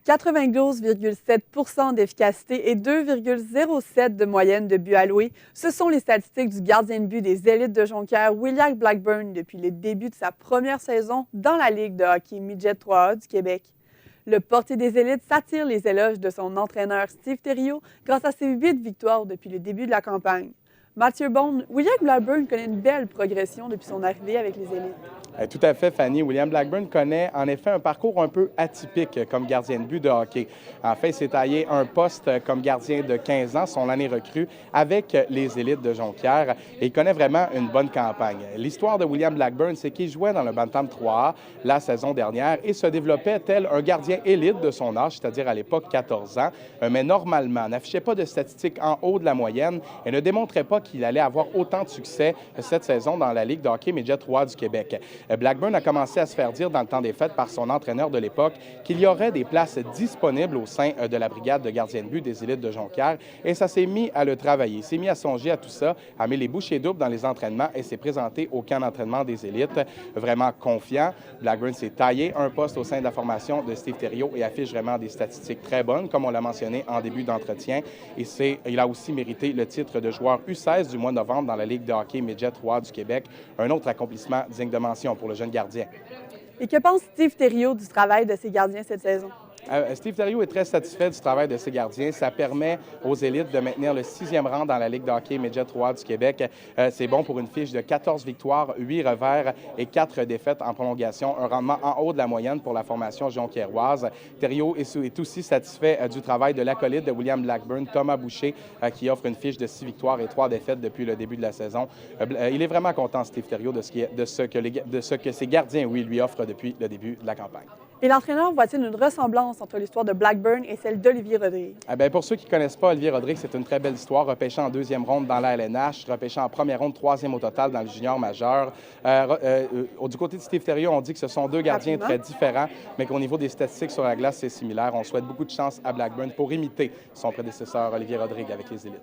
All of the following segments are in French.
92,7 d'efficacité et 2,07 de moyenne de buts alloués. Ce sont les statistiques du gardien de but des élites de Jonquière, William Blackburn, depuis le début de sa première saison dans la Ligue de hockey Midget 3A du Québec. Le portier des élites s'attire les éloges de son entraîneur Steve Thériault grâce à ses 8 victoires depuis le début de la campagne. Mathieu Bond, William Blackburn connaît une belle progression depuis son arrivée avec les élites. Tout à fait, Fanny. William Blackburn connaît en effet un parcours un peu atypique comme gardien de but de hockey. En fait, il s'est taillé un poste comme gardien de 15 ans, son année recrue, avec les élites de Jonquière. Et il connaît vraiment une bonne campagne. L'histoire de William Blackburn, c'est qu'il jouait dans le Bantam 3A la saison dernière et se développait tel un gardien élite de son âge, c'est-à-dire à l'époque 14 ans, mais normalement n'affichait pas de statistiques en haut de la moyenne et ne démontrait pas qu'il allait avoir autant de succès cette saison dans la Ligue de hockey Midget 3A du Québec. Blackburn a commencé à se faire dire dans le temps des fêtes par son entraîneur de l'époque qu'il y aurait des places disponibles au sein de la brigade de gardiens de but des élites de Jonquière et ça s'est mis à le travailler. Il s'est mis à songer à tout ça, à mettre les bouchées doubles dans les entraînements et s'est présenté au camp d'entraînement des élites. Vraiment confiant, Blackburn s'est taillé un poste au sein de la formation de Steve Thériault et affiche vraiment des statistiques très bonnes, comme on l'a mentionné en début d'entretien. Et il a aussi mérité le titre de joueur U16 du mois de novembre dans la Ligue de hockey Midget 3A du Québec. Un autre accomplissement digne de mention pour le jeune gardien. Et que pense Steve Thériault du travail de ses gardiens cette saison? Steve Thériault est très satisfait du travail de ses gardiens. Ça permet aux élites de maintenir le 6e rang dans la Ligue de hockey Midget 3A du Québec. C'est bon pour une fiche de 14 victoires, 8 revers et 4 défaites en prolongation. Un rendement en haut de la moyenne pour la formation jonquiéroise. Thériault est aussi satisfait du travail de l'acolyte de William Blackburn, Thomas Boucher, qui offre une fiche de 6 victoires et 3 défaites depuis le début de la saison. Il est vraiment content, Steve Thériault, de ce que ses gardiens lui offrent depuis le début de la campagne. Et l'entraîneur voit-il une ressemblance entre l'histoire de Blackburn et celle d'Olivier Rodrigue? Pour ceux qui ne connaissent pas Olivier Rodrigue, c'est une très belle histoire. Repêché en 2e ronde dans la LNH, repêché en première ronde, 3e au total dans le junior majeur. Du côté de Steve Thériault, on dit que ce sont deux gardiens très différents, mais qu'au niveau des statistiques sur la glace, c'est similaire. On souhaite beaucoup de chance à Blackburn pour imiter son prédécesseur Olivier Rodrigue avec les élites.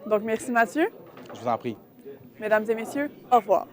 Donc, merci Mathieu. Je vous en prie. Mesdames et messieurs, au revoir.